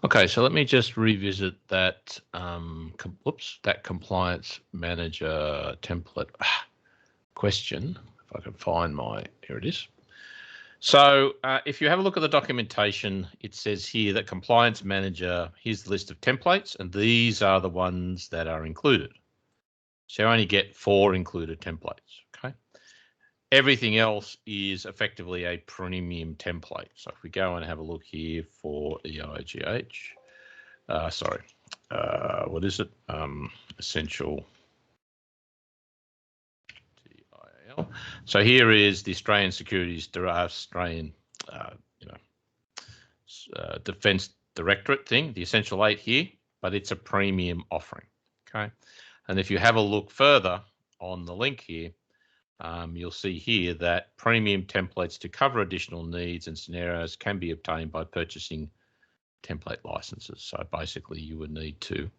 Okay, so let me just revisit that. That compliance manager template question. If I can find here it is. So if you have a look at the documentation, it says here that compliance manager, here's the list of templates, and these are the ones that are included. So you only get 4 included templates, okay? Everything else is effectively a premium template. So if we go and have a look here for EIGH, what is it? Essential TIL. So here is the Australian Securities Defence Directorate thing, the Essential 8 here, but it's a premium offering, okay? And if you have a look further on the link here, you'll see here that premium templates to cover additional needs and scenarios can be obtained by purchasing template licenses. So basically you would need to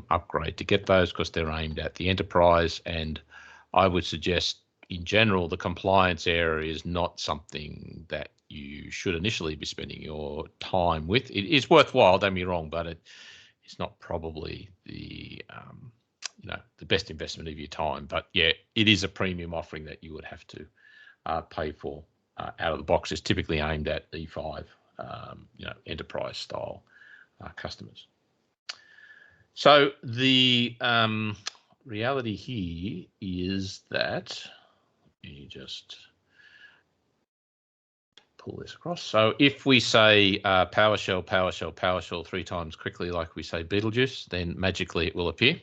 upgrade to get those because they're aimed at the enterprise, and I would suggest in general the compliance area is not something that you should initially be spending your time with. It is worthwhile, don't get me wrong, but it's not probably the best investment of your time. But yeah, it is a premium offering that you would have to pay for out of the box. It's typically aimed at E5 enterprise style customers. So the reality here is that you just pull this across. So if we say PowerShell, PowerShell, PowerShell 3 times quickly, like we say Beetlejuice, then magically it will appear.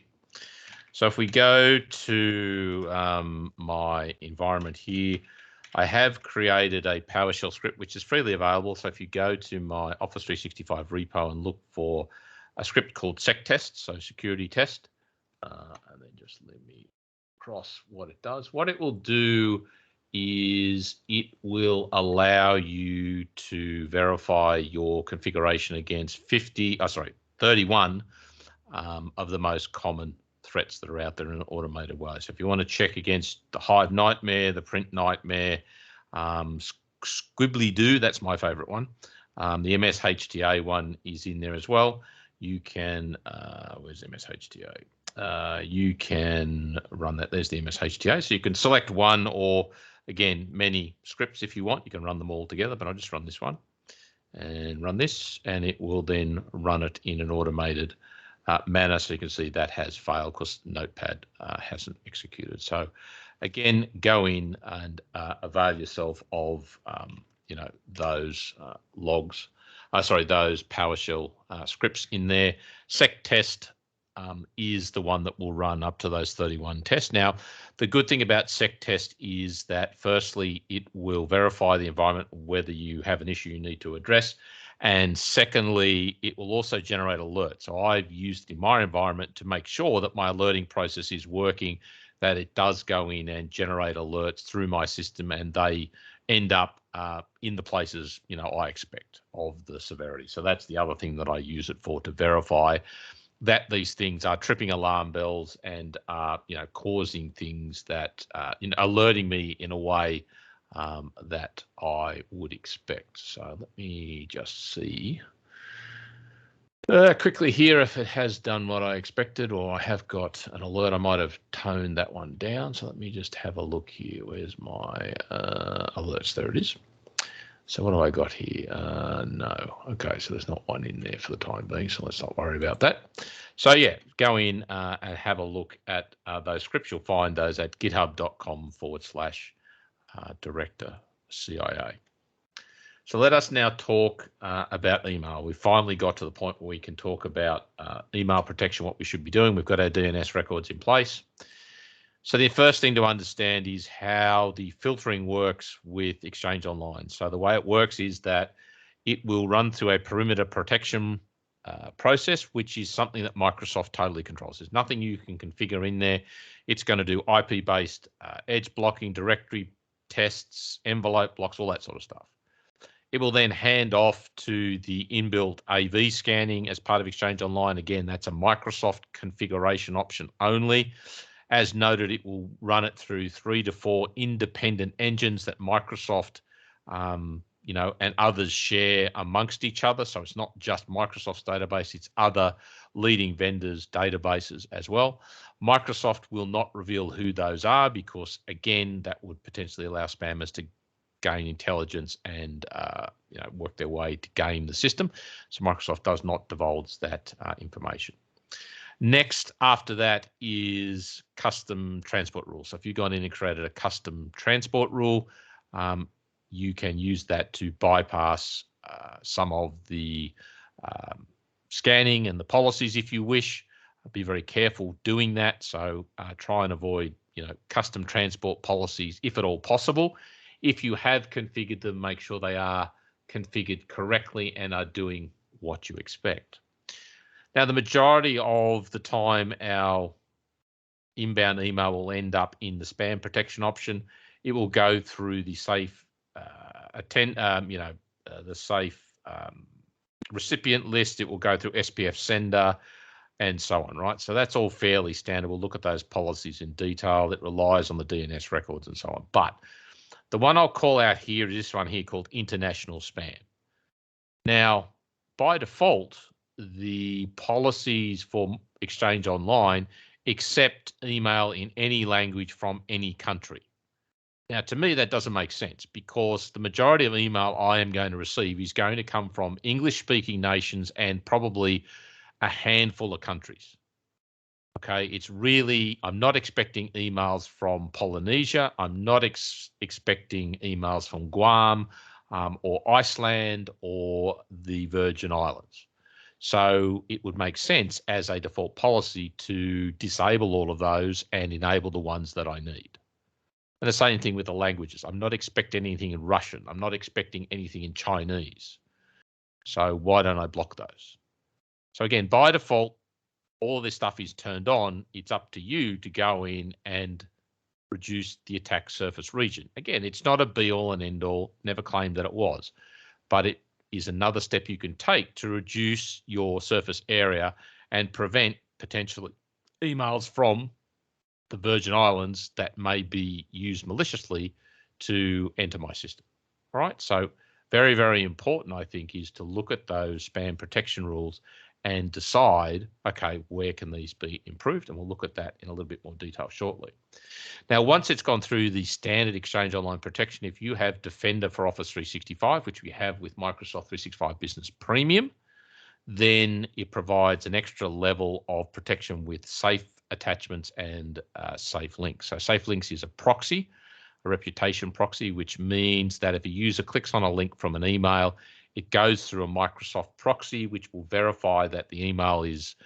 So if we go to my environment here, I have created a PowerShell script, which is freely available. So if you go to my Office 365 repo and look for a script called SecTest, so security test, and then just let me cross what it does. What it will do is it will allow you to verify your configuration against 31 of the most common threats that are out there in an automated way. So if you want to check against the Hive Nightmare, the Print Nightmare, Squibbly Doo, that's my favorite one. The MSHTA one is in there as well. You can, where's MSHTA? You can run that. There's the MSHTA. So you can select one or, again, many scripts if you want. You can run them all together, but I'll just run this one and run this, and it will then run it in an automated manner. So you can see that has failed because Notepad hasn't executed. So again, go in and avail yourself of those logs. Those PowerShell scripts in there. SecTest is the one that will run up to those 31 tests. Now, the good thing about SecTest is that firstly, it will verify the environment, whether you have an issue you need to address. And secondly, it will also generate alerts. So I've used it in my environment to make sure that my alerting process is working, that it does go in and generate alerts through my system, and they end up in the places I expect of the severity. So that's the other thing that I use it for, to verify that these things are tripping alarm bells and are causing things that alerting me in a way that I would expect. So let me just see quickly here if it has done what I expected, or I have got an alert. I might have toned that one down. So let me just have a look here. Where's my alerts? There it is. So what do I got here? No. Okay, so there's not one in there for the time being, so let's not worry about that. So yeah, go in and have a look at those scripts. You'll find those at github.com/director CIA. So let us now talk about email. We finally got to the point where we can talk about email protection, what we should be doing. We've got our DNS records in place. So the first thing to understand is how the filtering works with Exchange Online. So the way it works is that it will run through a perimeter protection process, which is something that Microsoft totally controls. There's nothing you can configure in there. It's going to do IP-based edge blocking, directory tests, envelope blocks, all that sort of stuff. It will then hand off to the inbuilt AV scanning as part of Exchange Online. Again, that's a Microsoft configuration option only. As noted, it will run it through 3 to 4 independent engines that Microsoft, and others share amongst each other. So it's not just Microsoft's database, it's other leading vendors' databases as well. Microsoft will not reveal who those are because, again, that would potentially allow spammers to gain intelligence and work their way to game the system. So Microsoft does not divulge that information. Next, after that, is custom transport rules. So if you've gone in and created a custom transport rule, you can use that to bypass some of the scanning and the policies if you wish. Be very careful doing that. So try and avoid custom transport policies if at all possible. If you have configured them, make sure they are configured correctly and are doing what you expect. Now, the majority of the time, our inbound email will end up in the spam protection option. It will go through the safe the safe recipient list. It will go through SPF sender and so on, right? So that's all fairly standard. We'll look at those policies in detail. It relies on the DNS records and so on. But the one I'll call out here is this one here called international spam. Now, by default, the policies for Exchange Online accept email in any language from any country. Now, to me, that doesn't make sense because the majority of email I am going to receive is going to come from English-speaking nations and probably a handful of countries. Okay, I'm not expecting emails from Polynesia. I'm not expecting emails from Guam or Iceland or the Virgin Islands. So it would make sense as a default policy to disable all of those and enable the ones that I need. And the same thing with the languages. I'm not expecting anything in Russian. I'm not expecting anything in Chinese. So why don't I block those? So again, by default, all of this stuff is turned on. It's up to you to go in and reduce the attack surface region. Again, it's not a be-all and end-all. Never claimed that it was. But it is another step you can take to reduce your surface area and prevent potentially emails from the Virgin Islands that may be used maliciously to enter my system. All right, so very, very important, I think, is to look at those spam protection rules and decide, okay, where can these be improved? And we'll look at that in a little bit more detail shortly. Now, once it's gone through the standard Exchange Online protection, if you have Defender for Office 365, which we have with Microsoft 365 Business Premium, then it provides an extra level of protection with safe attachments and safe links. So safe links is a proxy, a reputation proxy, which means that if a user clicks on a link from an email, it goes through a Microsoft proxy, which will verify that the email is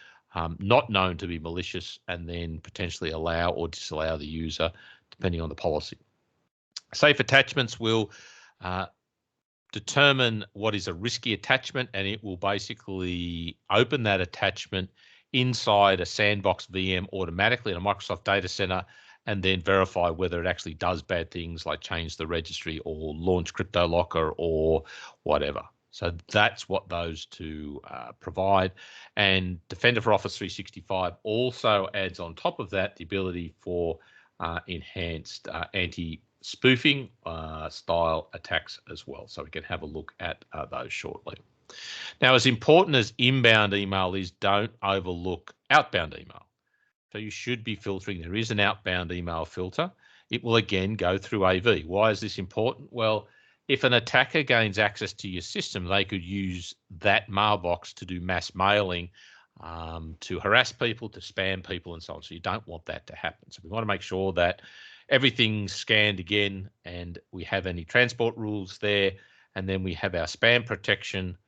not known to be malicious and then potentially allow or disallow the user, depending on the policy. Safe attachments will determine what is a risky attachment, and it will basically open that attachment inside a sandbox VM automatically in a Microsoft data center and then verify whether it actually does bad things like change the registry or launch CryptoLocker or whatever. So that's what those two provide. And Defender for Office 365 also adds on top of that the ability for enhanced anti-spoofing style attacks as well. So we can have a look at those shortly. Now, as important as inbound email is, don't overlook outbound email. So you should be filtering. There is an outbound email filter. It will again go through AV. Why is this important? Well, if an attacker gains access to your system, they could use that mailbox to do mass mailing, to harass people, to spam people, and so on. So you don't want that to happen. So we want to make sure that everything's scanned again and we have any transport rules there. And then we have our spam protection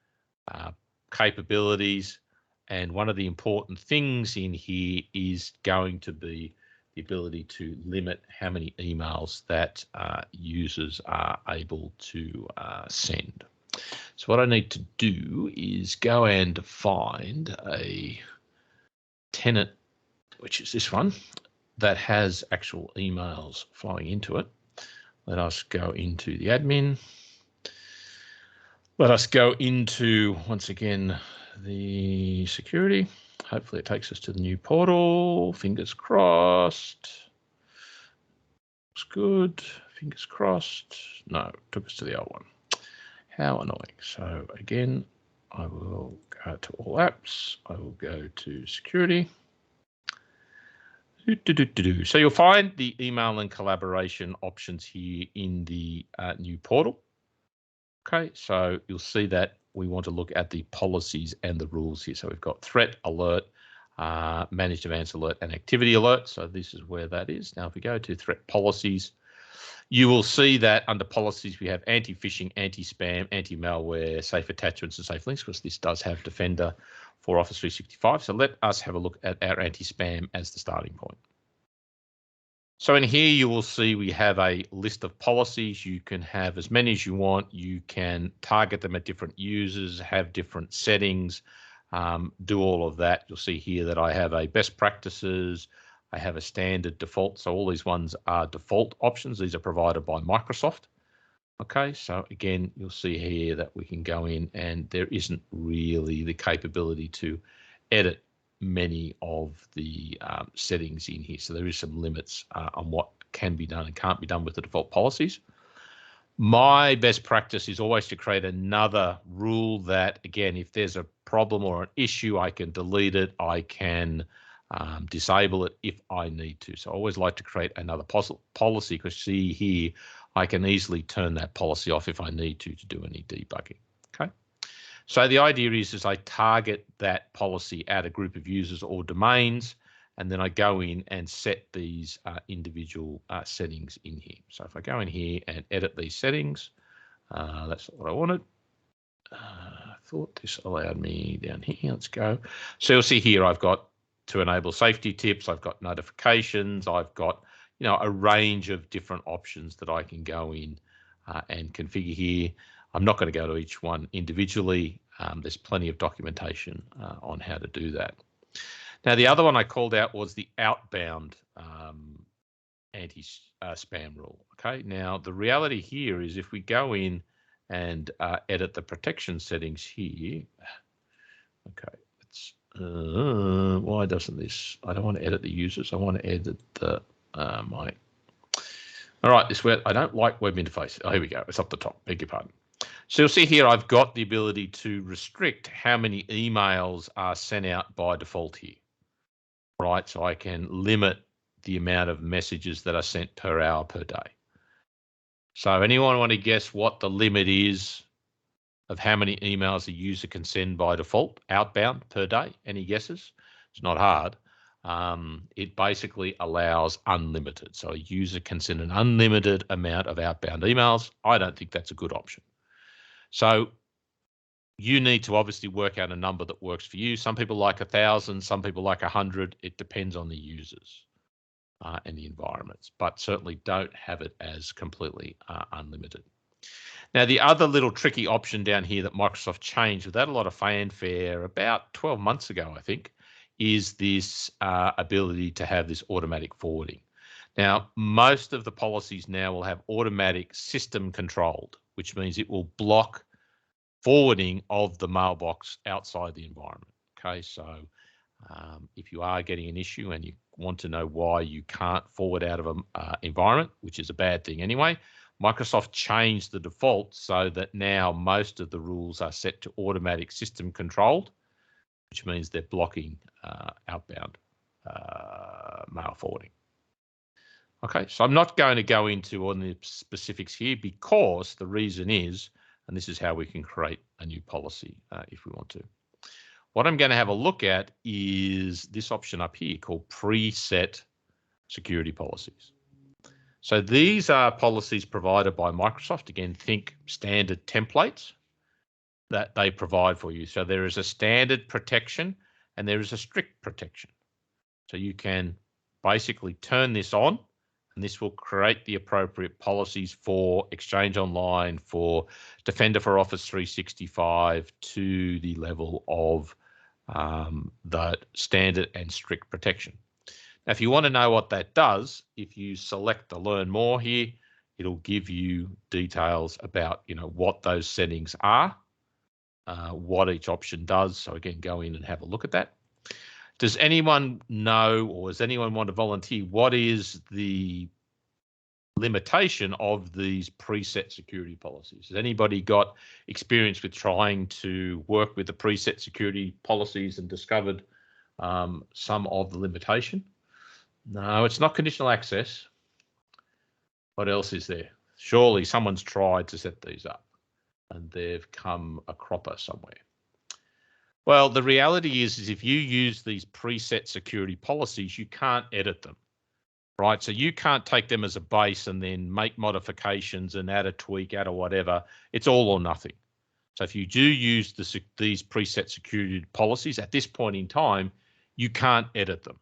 capabilities. And one of the important things in here is going to be the ability to limit how many emails that users are able to send. So what I need to do is go and find a tenant, which is this one, that has actual emails flowing into it. Let us go into the admin. Let us go into, once again, the security. Hopefully it takes us to the new portal. Fingers crossed. Looks good. Fingers crossed. No, it took us to the old one. How annoying. So again, I will go to all apps. I will go to security. So you'll find the email and collaboration options here in the new portal. Okay, so you'll see that we want to look at the policies and the rules here. So we've got threat alert, managed advance alert, and activity alert. So this is where that is. Now, if we go to threat policies, you will see that under policies, we have anti-phishing, anti-spam, anti-malware, safe attachments, and safe links, because this does have Defender for Office 365. So let us have a look at our anti-spam as the starting point. So in here, you will see we have a list of policies. You can have as many as you want. You can target them at different users, have different settings, do all of that. You'll see here that I have a best practices. I have a standard default. So all these ones are default options. These are provided by Microsoft. Okay, so again, you'll see here that we can go in and there isn't really the capability to edit many of the settings in here. So there is some limits on what can be done and can't be done with the default policies. My best practice is always to create another rule that, again, if there's a problem or an issue, I can delete it. I can disable it if I need to. So I always like to create another policy, because see here, I can easily turn that policy off if I need to do any debugging. Okay. So the idea is I target that policy at a group of users or domains, and then I go in and set these individual settings in here. So if I go in here and edit these settings, that's what I wanted. I thought this allowed me down here. Let's go. So you'll see here I've got to enable safety tips. I've got notifications. I've got a range of different options that I can go in and configure here. I'm not going to go to each one individually. There's plenty of documentation on how to do that. Now, the other one I called out was the Outbound anti-spam rule. Okay. Now, the reality here is if we go in and edit the protection settings here. Okay. Why doesn't this? I don't want to edit the users. I want to edit the my. All right. This web. I don't like web interface. Oh, here we go. It's up the top. Beg your pardon. So you'll see here, I've got the ability to restrict how many emails are sent out by default here, right? So I can limit the amount of messages that are sent per hour per day. So anyone want to guess what the limit is of how many emails a user can send by default, outbound per day? Any guesses? It's not hard. It basically allows unlimited. So a user can send an unlimited amount of outbound emails. I don't think that's a good option. So you need to obviously work out a number that works for you. Some people like 1,000, some people like 100. It depends on the users and the environments, but certainly don't have it as completely unlimited. Now, the other little tricky option down here that Microsoft changed without a lot of fanfare about 12 months ago, I think, is this ability to have this automatic forwarding. Now, most of the policies now will have automatic system controlled, which means it will block forwarding of the mailbox outside the environment. Okay, so if you are getting an issue and you want to know why you can't forward out of an environment, which is a bad thing anyway, Microsoft changed the default so that now most of the rules are set to automatic system controlled, which means they're blocking outbound mail forwarding. Okay, so I'm not going to go into all the specifics here because the reason is, and this is how we can create a new policy if we want to. What I'm going to have a look at is this option up here called preset security policies. So these are policies provided by Microsoft. Again, think standard templates that they provide for you. So there is a standard protection and there is a strict protection. So you can basically turn this on, and this will create the appropriate policies for Exchange Online, for Defender for Office 365 to the level of the standard and strict protection. Now, if you want to know what that does, if you select the Learn More here, it'll give you details about what those settings are, what each option does. So again, go in and have a look at that. Does anyone know, or does anyone want to volunteer, what is the limitation of these preset security policies? Has anybody got experience with trying to work with the preset security policies and discovered some of the limitation? No, it's not conditional access. What else is there? Surely someone's tried to set these up and they've come a cropper somewhere. Well, the reality is if you use these preset security policies, you can't edit them, right? So you can't take them as a base and then make modifications and add a tweak, add a whatever. It's all or nothing. So if you do use these preset security policies at this point in time, you can't edit them.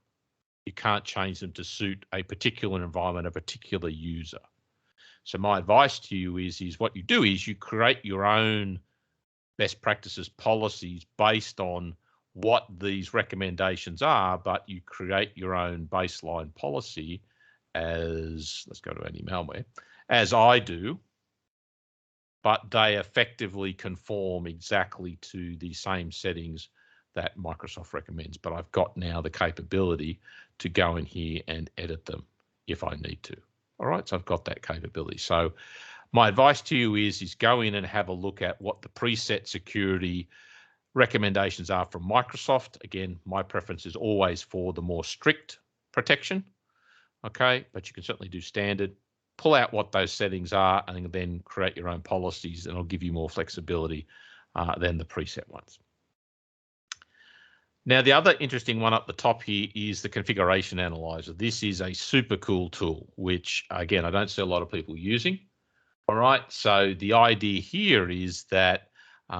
You can't change them to suit a particular environment, a particular user. So my advice to you is what you do is you create your own best practices policies based on what these recommendations are, but you create your own baseline policy as, let's go to anti-malware, as I do, but they effectively conform exactly to the same settings that Microsoft recommends. But I've got now the capability to go in here and edit them if I need to. All right, so I've got that capability. So my advice to you is go in and have a look at what the preset security recommendations are from Microsoft. Again, my preference is always for the more strict protection, okay? But you can certainly do standard. Pull out what those settings are and then create your own policies, and it'll give you more flexibility than the preset ones. Now, the other interesting one up the top here is the configuration analyzer. This is a super cool tool, which, again, I don't see a lot of people using. All right, so the idea here is that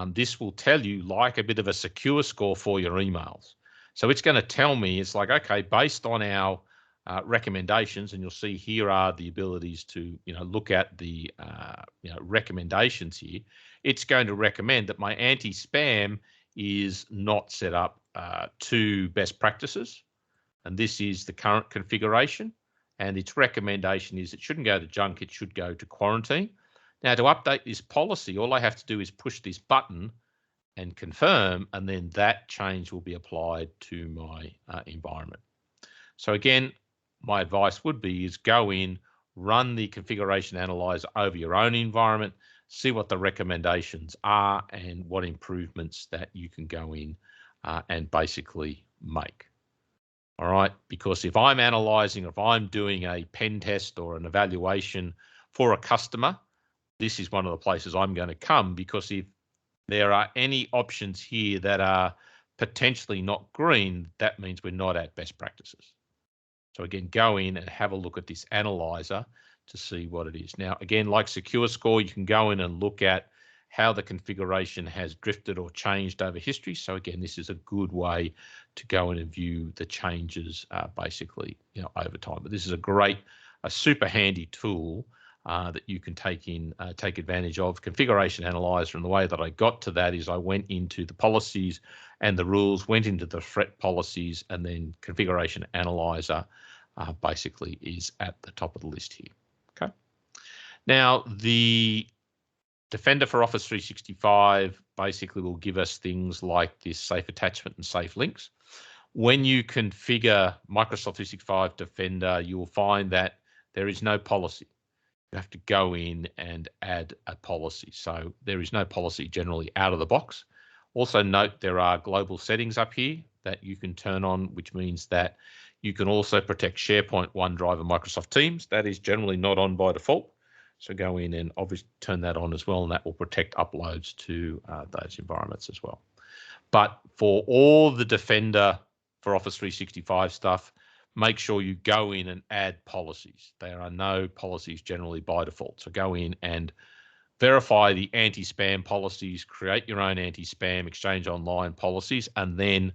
this will tell you like a bit of a secure score for your emails. So it's going to tell me, it's like, okay, based on our recommendations, and you'll see here are the abilities to, look at the, recommendations here. It's going to recommend that my anti-spam is not set up to best practices, and this is the current configuration. And its recommendation is it shouldn't go to junk, it should go to quarantine. Now, to update this policy, all I have to do is push this button and confirm, and then that change will be applied to my environment. So again, my advice would be is go in, run the configuration analyzer over your own environment, see what the recommendations are and what improvements that you can go in and basically make. All right, because if I'm analyzing, if I'm doing a pen test or an evaluation for a customer, this is one of the places I'm going to come, because if there are any options here that are potentially not green, that means we're not at best practices. So again, go in and have a look at this analyzer to see what it is. Now, again, like Secure Score, you can go in and look at how the configuration has drifted or changed over history. So again, this is a good way to go in and view the changes basically, over time. But this is a super handy tool that you can take advantage of. Configuration Analyzer, and the way that I got to that is I went into the policies and the rules, went into the threat policies, and then Configuration Analyzer basically is at the top of the list here. Okay. Now, the Defender for Office 365 basically will give us things like this safe attachment and safe links. When you configure Microsoft 365 Defender, you will find that there is no policy. You have to go in and add a policy. So there is no policy generally out of the box. Also note there are global settings up here that you can turn on, which means that you can also protect SharePoint, OneDrive, and Microsoft Teams. That is generally not on by default. So go in and obviously turn that on as well, and that will protect uploads to those environments as well. But for all the Defender for Office 365 stuff, make sure you go in and add policies. There are no policies generally by default. So go in and verify the anti-spam policies, create your own anti-spam Exchange Online policies, and then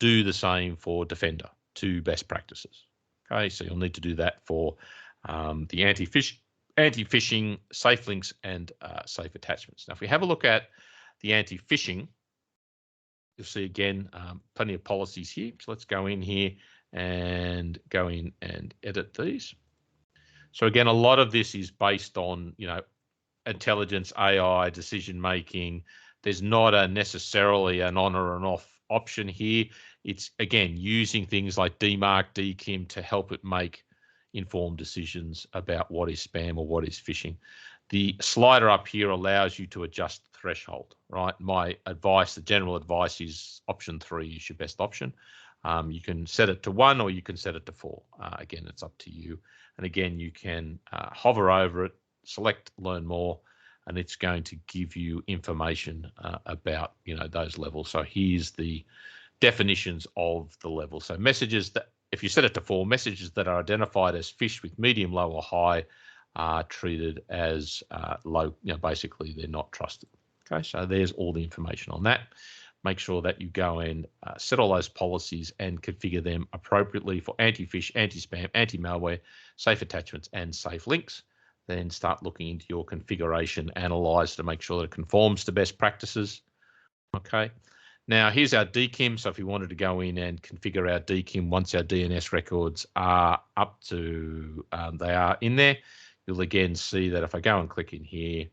do the same for Defender to best practices. Okay, so you'll need to do that for the anti-phishing, safe links, and safe attachments. Now, if we have a look at the anti-phishing, you'll see again plenty of policies here. So let's go in here and go in and edit these. So again, a lot of this is based on, intelligence, AI, decision making. There's not necessarily an on or an off option here. It's, again, using things like DMARC, Dkim to help it make informed decisions about what is spam or what is phishing. The slider up here allows you to adjust the threshold, right? My advice, the general advice is option 3 is your best option. You can set it to 1 or you can set it to 4. Again, it's up to you. And again, you can hover over it, select learn more, and it's going to give you information about, those levels. So here's the definitions of the level. So messages that, if you set it to 4, messages that are identified as phish with medium, low, or high are treated as low. Basically they're not trusted. Okay, so there's all the information on that. Make sure that you go and set all those policies and configure them appropriately for anti-phish, anti-spam, anti-malware, safe attachments, and safe links. Then start looking into your configuration analyzer to make sure that it conforms to best practices. Okay. Now here's our Dkim. So if you wanted to go in and configure our Dkim once our DNS records are up to, they are in there, you'll again see that if I go and click in here,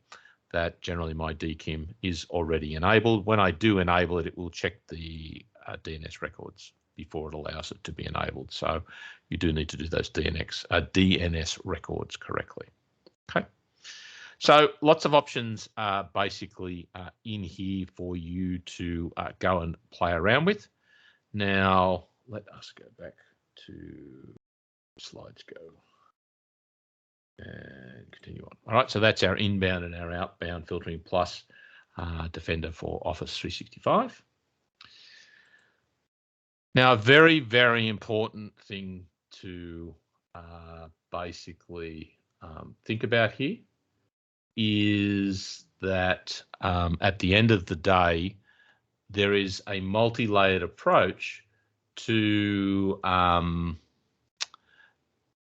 that generally my Dkim is already enabled. When I do enable it, it will check the DNS records before it allows it to be enabled. So you do need to do those DNS records correctly. Okay. So lots of options are basically in here for you to go and play around with. Now, let us go back to slides go. And continue on. All right, so that's our inbound and our outbound filtering plus Defender for Office 365. Now, a very, very important thing to basically think about here is that at the end of the day, there is a multi-layered approach to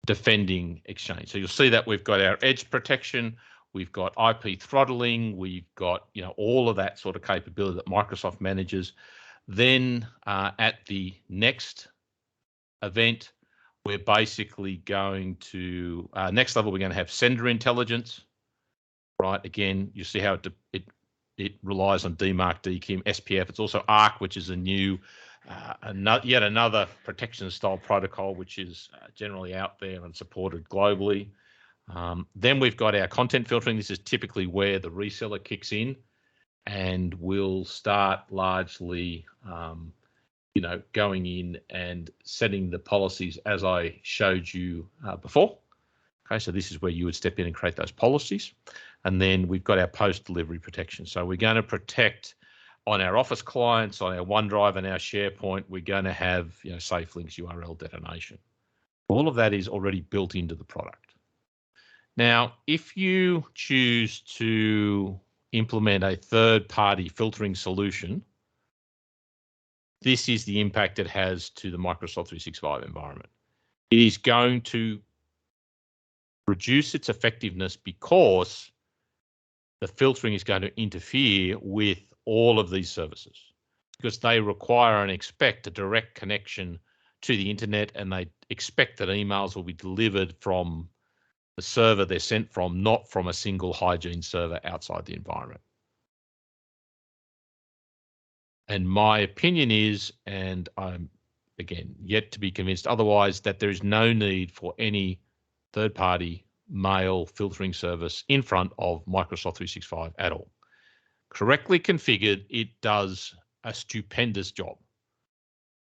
defending Exchange. So you'll see that we've got our edge protection, we've got IP throttling, we've got all of that sort of capability that Microsoft manages. Then at the next event, we're basically going to next level. We're going to have sender intelligence, right? Again, you see how it relies on DMARC, Dkim, SPF. It's also ARC, which is a new yet another protection style protocol, which is generally out there and supported globally. Then we've got our content filtering. This is typically where the reseller kicks in, and we'll start largely, going in and setting the policies as I showed you before. Okay, so this is where you would step in and create those policies. And then we've got our post-delivery protection. So we're going to protect on our Office clients, on our OneDrive and our SharePoint, we're going to have safe links, URL detonation. All of that is already built into the product. Now, if you choose to implement a third-party filtering solution, this is the impact it has to the Microsoft 365 environment. It is going to reduce its effectiveness because the filtering is going to interfere with all of these services because they require and expect a direct connection to the internet, and they expect that emails will be delivered from the server they're sent from, not from a single hygiene server outside the environment. And my opinion is, and I'm, again, yet to be convinced otherwise, that there is no need for any third-party mail filtering service in front of Microsoft 365 at all. Correctly configured, it does a stupendous job.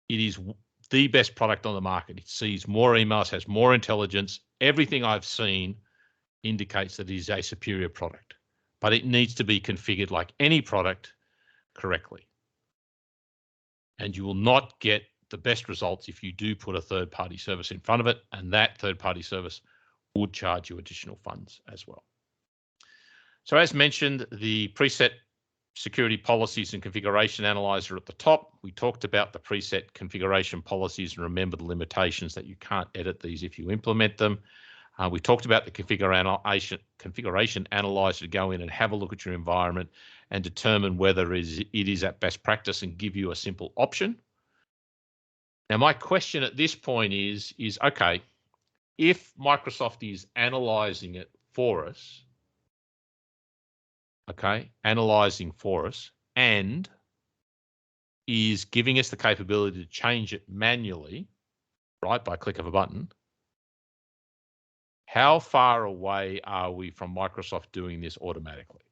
It is the best product on the market. It sees more emails, has more intelligence. Everything I've seen indicates that it is a superior product, but it needs to be configured like any product correctly. And you will not get the best results if you do put a third-party service in front of it, and that third-party service would charge you additional funds as well. So as mentioned, the preset security policies and configuration analyzer at the top. We talked about the preset configuration policies, and remember the limitations that you can't edit these if you implement them. We talked about the configuration analyzer to go in and have a look at your environment and determine whether it is at best practice and give you a simple option. Now, my question at this point is okay, if Microsoft is analyzing it for us, okay, analyzing for us, and is giving us the capability to change it manually, right, by click of a button. How far away are we from Microsoft doing this automatically?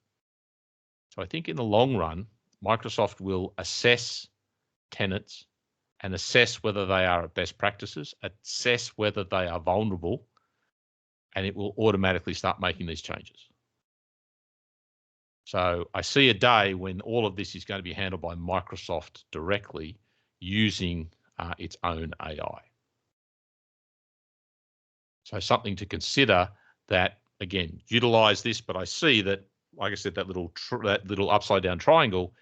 So I think in the long run, Microsoft will assess tenants and assess whether they are at best practices, assess whether they are vulnerable, and it will automatically start making these changes. So I see a day when all of this is going to be handled by Microsoft directly using its own AI. So something to consider that, again, utilize this, but I see that, like I said, that little upside down triangle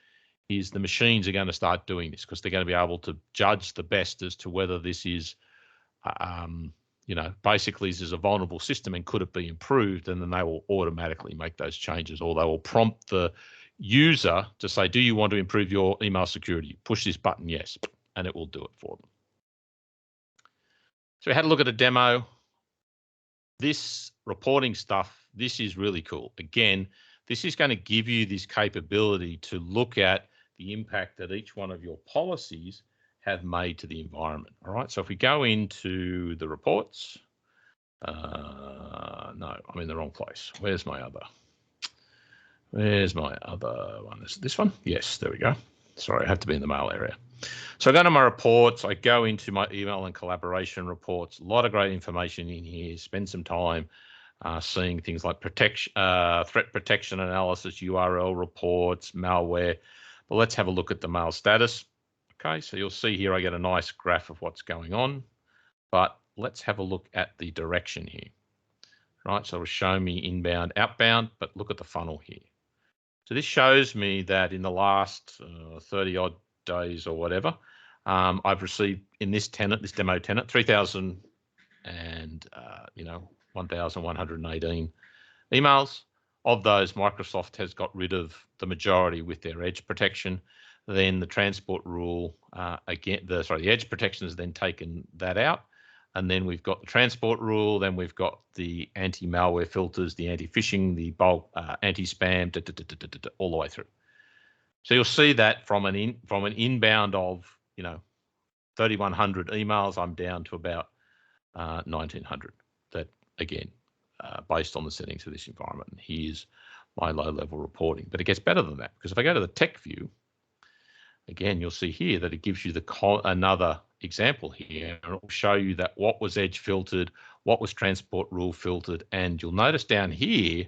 is the machines are going to start doing this because they're going to be able to judge the best as to whether this is, basically this is a vulnerable system and could it be improved, and then they will automatically make those changes, or they will prompt the user to say, do you want to improve your email security? Push this button, yes, and it will do it for them. So we had a look at a demo. This reporting stuff, this is really cool. Again, this is going to give you this capability to look at the impact that each one of your policies have made to the environment. All right, so if we go into the reports, no, I'm in the wrong place. Where's my other one? Is this one? Yes, there we go. Sorry, I have to be in the mail area. So I go to my reports, I go into my email and collaboration reports, a lot of great information in here, spend some time seeing things like threat protection analysis, URL reports, malware. But let's have a look at the mail status. Okay, so you'll see here I get a nice graph of what's going on, but let's have a look at the direction here. Right, so it'll show me inbound, outbound, but look at the funnel here. So this shows me that in the last 30 odd days or whatever, I've received in this demo tenant, 3,000 and 1,118 emails. Of those, Microsoft has got rid of the majority with their edge protection. Then the transport rule, the edge protection has then taken that out. And then we've got the transport rule, then we've got the anti-malware filters, the anti-phishing, the bulk anti-spam, all the way through. So you'll see that from an inbound of 3,100 emails, I'm down to about 1,900. That again, based on the settings of this environment. And here's my low-level reporting, but it gets better than that because if I go to the tech view, again, you'll see here that it gives you another example here, and it will show you that what was edge filtered, what was transport rule filtered, and you'll notice down here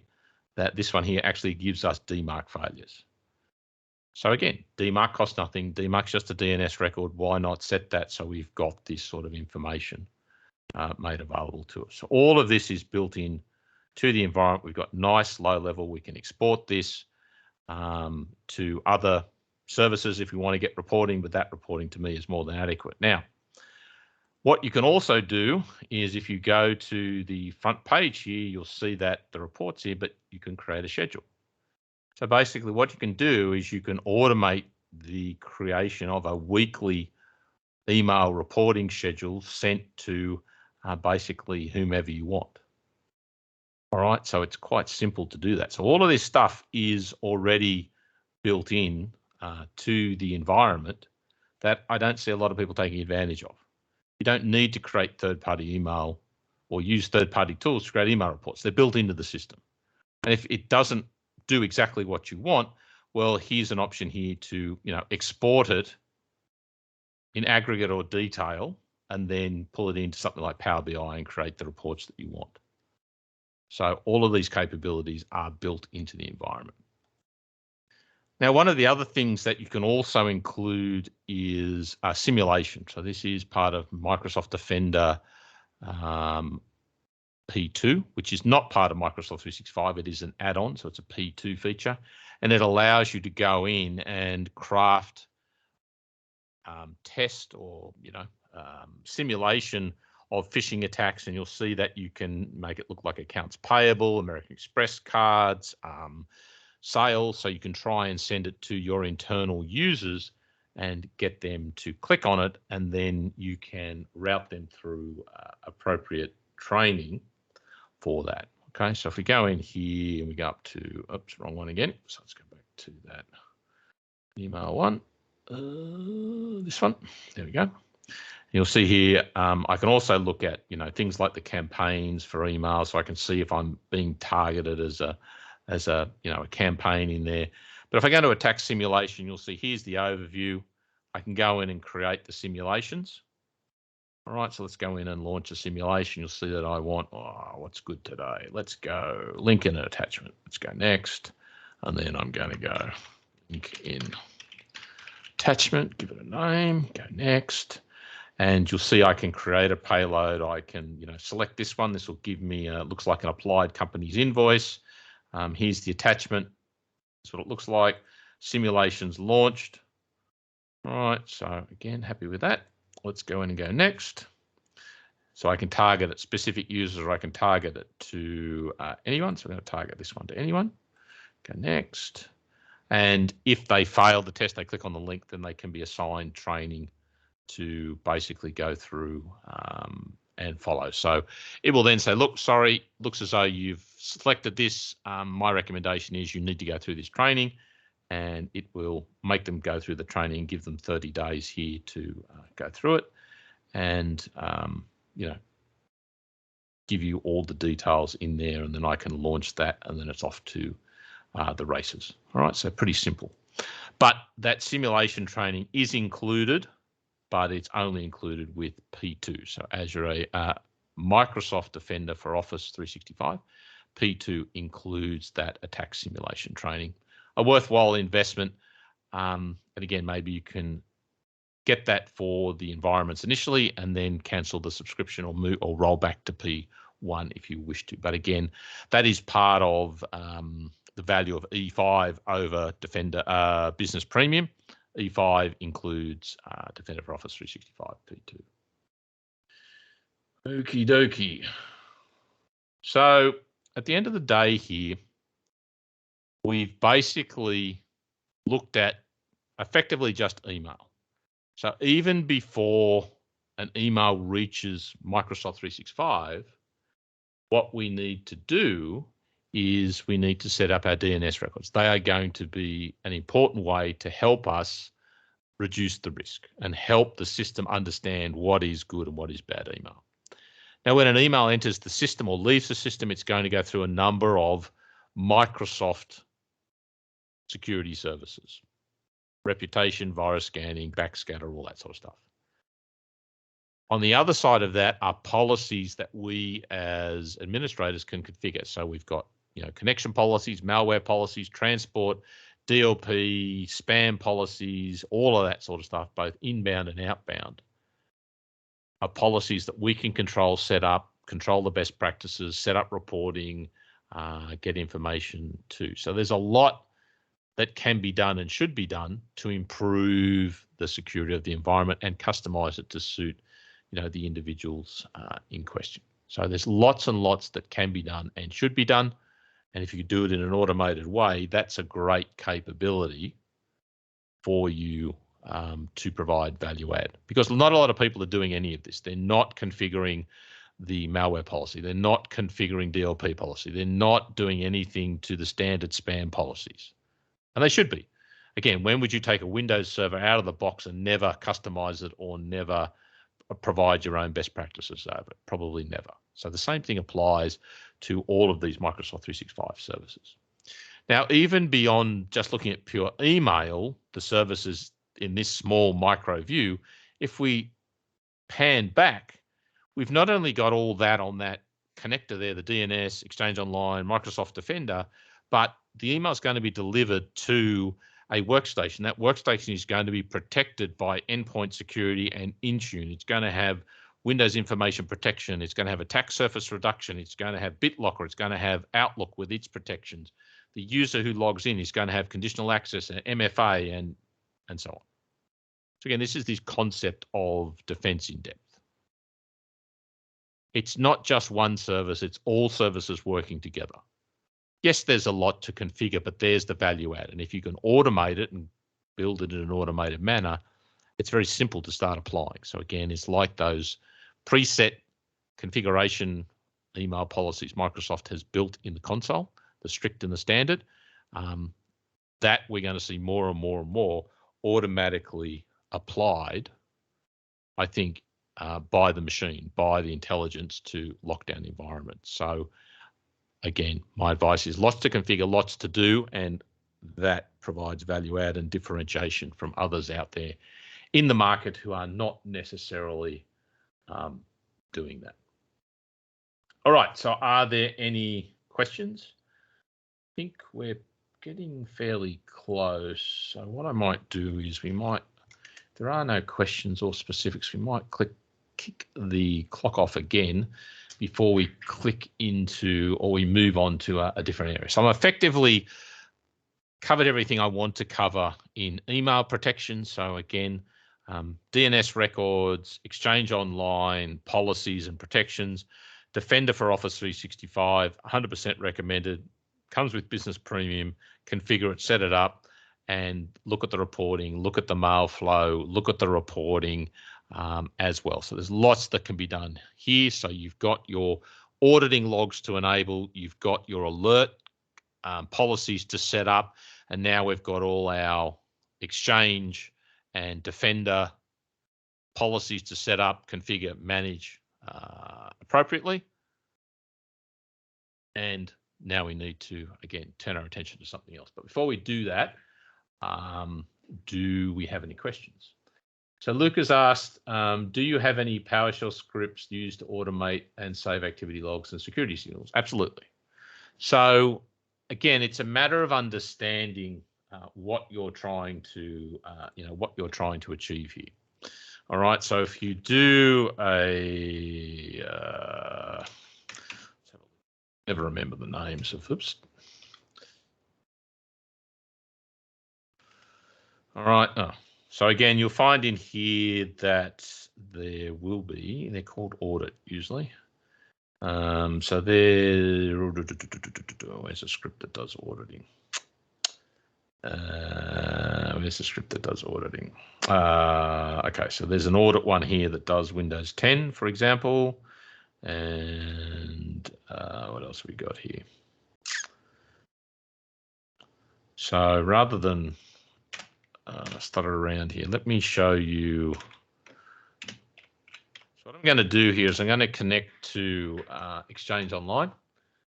that this one here actually gives us DMARC failures. So again, DMARC costs nothing. DMARC's just a DNS record. Why not set that so we've got this sort of information made available to us? So all of this is built in to the environment. We've got nice low level. We can export this to other services if we want to get reporting, but that reporting to me is more than adequate. Now, what you can also do is if you go to the front page here, you'll see that the report's here, but you can create a schedule. So basically what you can do is you can automate the creation of a weekly email reporting schedule sent to basically whomever you want. All right, so it's quite simple to do that. So all of this stuff is already built in to the environment that I don't see a lot of people taking advantage of. You don't need to create third-party email or use third-party tools to create email reports. They're built into the system. And if it doesn't do exactly what you want, well, here's an option here to export it in aggregate or detail and then pull it into something like Power BI and create the reports that you want. So all of these capabilities are built into the environment. Now, one of the other things that you can also include is simulation. So this is part of Microsoft Defender P2, which is not part of Microsoft 365. It is an add-on, so it's a P2 feature, and it allows you to go in and craft test or simulation of phishing attacks, and you'll see that you can make it look like accounts payable, American Express cards, sales, so you can try and send it to your internal users and get them to click on it, and then you can route them through appropriate training for that. Okay, so if we go in here and we go up to, oops, wrong one again. So let's go back to that email one. this one. There we go. You'll see here, I can also look at, things like the campaigns for email, so I can see if I'm being targeted as a campaign in there. But if I go to attack simulation, you'll see here's the overview. I can go in and create the simulations. All right, so let's go in and launch a simulation. You'll see that I want, what's good today? Let's go link in an attachment. Let's go next. And then I'm going to go link in attachment, give it a name, go next. And you'll see I can create a payload. I can, select this one. This will give me, looks like an applied company's invoice. Here's the attachment. That's what it looks like. Simulations launched. All right, so again, happy with that. Let's go in and go next. So I can target at specific users, or I can target it to anyone. So I'm going to target this one to anyone. Go next. And if they fail the test, they click on the link, then they can be assigned training to basically go through and follow. So it will then say, look, sorry, looks as though you've selected this. My recommendation is you need to go through this training, and it will make them go through the training and give them 30 days here to go through it and, give you all the details in there, and then I can launch that, and then it's off to the races. All right, so pretty simple. But that simulation training is included, but it's only included with P2. So Azure Microsoft Defender for Office 365, P2 includes that attack simulation training. A worthwhile investment. And again, maybe you can get that for the environments initially and then cancel the subscription or move or roll back to P1 if you wish to. But again, that is part of the value of E5 over Defender Business Premium. E5 includes Defender for Office 365 P2. Okie dokie. So at the end of the day here, we've basically looked at effectively just email. So even before an email reaches Microsoft 365, what we need to do is we need to set up our DNS records. They are going to be an important way to help us reduce the risk and help the system understand what is good and what is bad email. Now, when an email enters the system or leaves the system, it's going to go through a number of Microsoft security services, reputation, virus scanning, backscatter, all that sort of stuff. On the other side of that are policies that we as administrators can configure. So we've got, connection policies, malware policies, transport, DLP, spam policies, all of that sort of stuff, both inbound and outbound, are policies that we can control, set up, control the best practices, set up reporting, get information too. So there's a lot that can be done and should be done to improve the security of the environment and customize it to suit, the individuals in question. So there's lots and lots that can be done and should be done. And if you do it in an automated way, that's a great capability for you to provide value add, because not a lot of people are doing any of this. They're not configuring the malware policy. They're not configuring DLP policy. They're not doing anything to the standard spam policies. And they should be. Again, when would you take a Windows server out of the box and never customize it or never provide your own best practices over it? Probably never. So the same thing applies to all of these Microsoft 365 services. Now, even beyond just looking at pure email, the services in this small micro view, if we pan back, we've not only got all that on that connector there, the DNS, Exchange Online, Microsoft Defender, but the email is going to be delivered to a workstation. That workstation is going to be protected by endpoint security and Intune. It's going to have Windows information protection. It's going to have attack surface reduction. It's going to have BitLocker. It's going to have Outlook with its protections. The user who logs in is going to have conditional access and MFA and so on. So again, this is this concept of defense in depth. It's not just one service. It's all services working together. Yes, there's a lot to configure, but there's the value add. And if you can automate it and build it in an automated manner, it's very simple to start applying. So again, it's like those preset configuration email policies Microsoft has built in the console, the strict and the standard, that we're going to see more and more and more automatically applied, I think, by the machine, by the intelligence to lock down the environment. So again, my advice is lots to configure, lots to do, and that provides value add and differentiation from others out there in the market who are not necessarily doing that. All right, so are there any questions? I think we're getting fairly close. So what I might do is if there are no questions or specifics, we might kick the clock off again before we click into or we move on to a different area. So I'm effectively covered everything I want to cover in email protection. So again, DNS records, Exchange Online, policies and protections, Defender for Office 365, 100% recommended, comes with business premium, configure it, set it up, and look at the reporting, look at the mail flow, look at the reporting as well. So there's lots that can be done here. So you've got your auditing logs to enable, you've got your alert policies to set up, and now we've got all our Exchange and Defender policies to set up, configure, manage appropriately. And now we need to, again, turn our attention to something else. But before we do that, do we have any questions? So Luke has asked, do you have any PowerShell scripts used to automate and save activity logs and security signals? Absolutely. So again, it's a matter of understanding what you're trying to, what you're trying to achieve here. All right. So if you do never remember the names of, oops. All right. Oh. So again, you'll find in here that there will be, they're called audit usually. So where's a script that does auditing? Where's the script that does auditing? Okay, so there's an audit one here that does Windows 10, for example. And what else have we got here? So rather than stutter around here, let me show you. So what I'm going to do here is I'm going to connect to Exchange Online.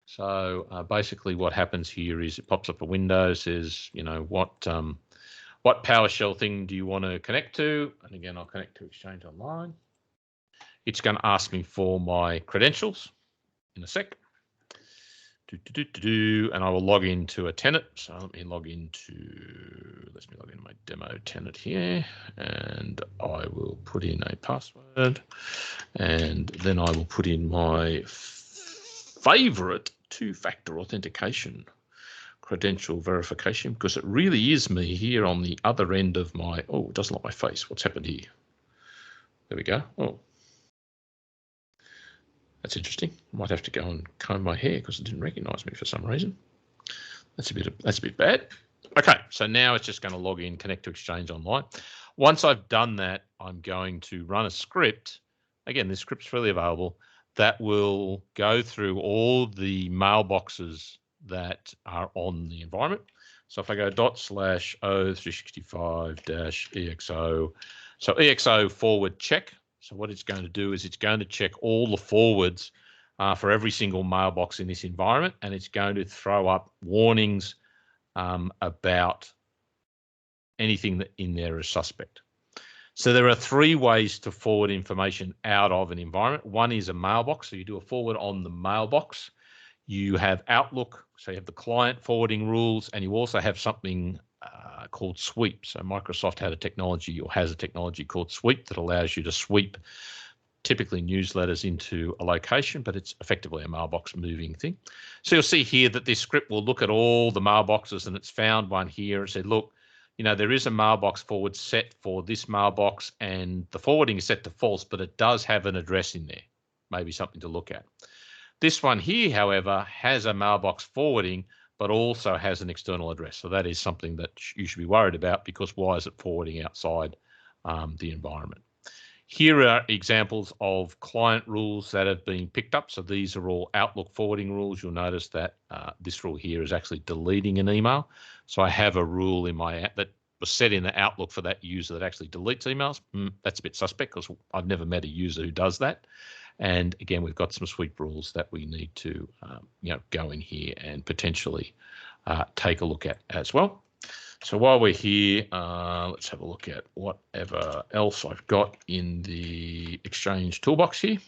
So basically what happens here is it pops up a window, says, what PowerShell thing do you want to connect to? And again, I'll connect to Exchange Online. It's going to ask me for my credentials in a sec. And I will log into a tenant. So let me log into my demo tenant here, and I will put in a password, and then I will put in my favorite two-factor authentication credential verification, because it really is me here on the other end of my, oh, it doesn't like my face. What's happened here? There we go. Oh, that's interesting. I might have to go and comb my hair because it didn't recognize me for some reason. That's a bit bad. Okay, so now it's just going to log in, connect to Exchange Online. Once I've done that, I'm going to run a script. Again, this script's freely available that will go through all the mailboxes that are on the environment. So if I go ./o365-exo, so exo forward check. So what it's going to do is it's going to check all the forwards for every single mailbox in this environment, and it's going to throw up warnings about anything that in there is suspect. So there are three ways to forward information out of an environment. One is a mailbox. So you do a forward on the mailbox. You have Outlook. So you have the client forwarding rules, and you also have something called sweep. So Microsoft had a technology or has a technology called sweep that allows you to sweep typically newsletters into a location, but it's effectively a mailbox moving thing. So you'll see here that this script will look at all the mailboxes, and it's found one here and said, look, there is a mailbox forward set for this mailbox, and the forwarding is set to false, but it does have an address in there, maybe something to look at. This one here, however, has a mailbox forwarding, but also has an external address. So that is something that you should be worried about, because why is it forwarding outside the environment? Here are examples of client rules that have been picked up. So these are all Outlook forwarding rules. You'll notice that this rule here is actually deleting an email. So I have a rule in my app that was set in the Outlook for that user that actually deletes emails. That's a bit suspect because I've never met a user who does that. And again, we've got some sweep rules that we need to go in here and potentially take a look at as well. So while we're here, let's have a look at whatever else I've got in the Exchange toolbox here.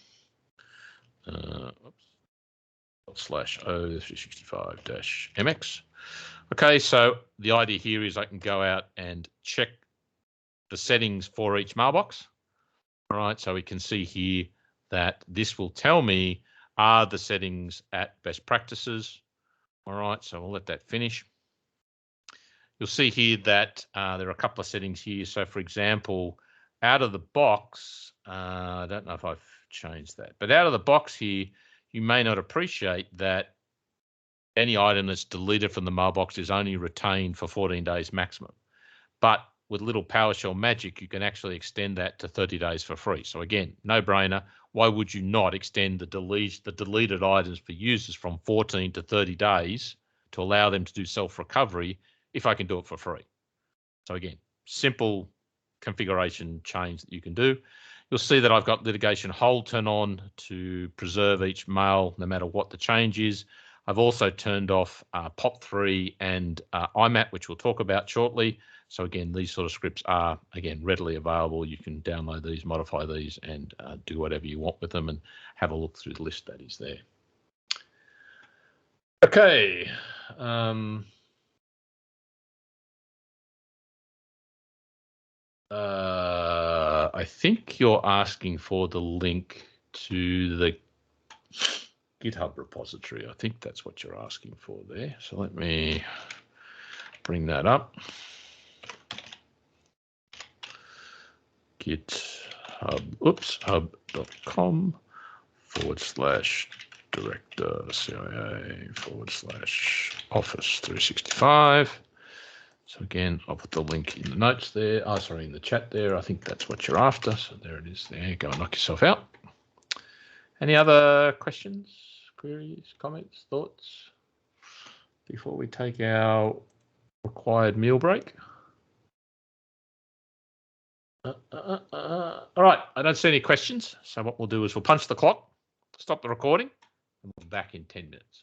/O365-MX. Okay, so the idea here is I can go out and check the settings for each mailbox. All right, so we can see here that this will tell me are the settings at best practices. All right, so we'll let that finish. You'll see here that there are a couple of settings here. So for example, out of the box, I don't know if I've changed that, but out of the box here, you may not appreciate that any item that's deleted from the mailbox is only retained for 14 days maximum. But with little PowerShell magic, you can actually extend that to 30 days for free. So again, no brainer. Why would you not extend the deleted items for users from 14 to 30 days to allow them to do self-recovery if I can do it for free? So again, simple configuration change that you can do. You'll see that I've got litigation hold turn on to preserve each mail no matter what the change is. I've also turned off POP3 and IMAP, which we'll talk about shortly. So again, these sort of scripts are, again, readily available. You can download these, modify these, and do whatever you want with them and have a look through the list that is there. Okay. I think you're asking for the link to the GitHub repository. I think that's what you're asking for there. So let me bring that up. hub.com/director CIA/office 365. So again, I'll put the link in the notes there. Oh, sorry, in the chat there. I think that's what you're after. So there it is there. Go and knock yourself out. Any other questions, queries, comments, thoughts before we take our required meal break? All right, I don't see any questions. So what we'll do is we'll punch the clock, stop the recording, and we'll be back in 10 minutes.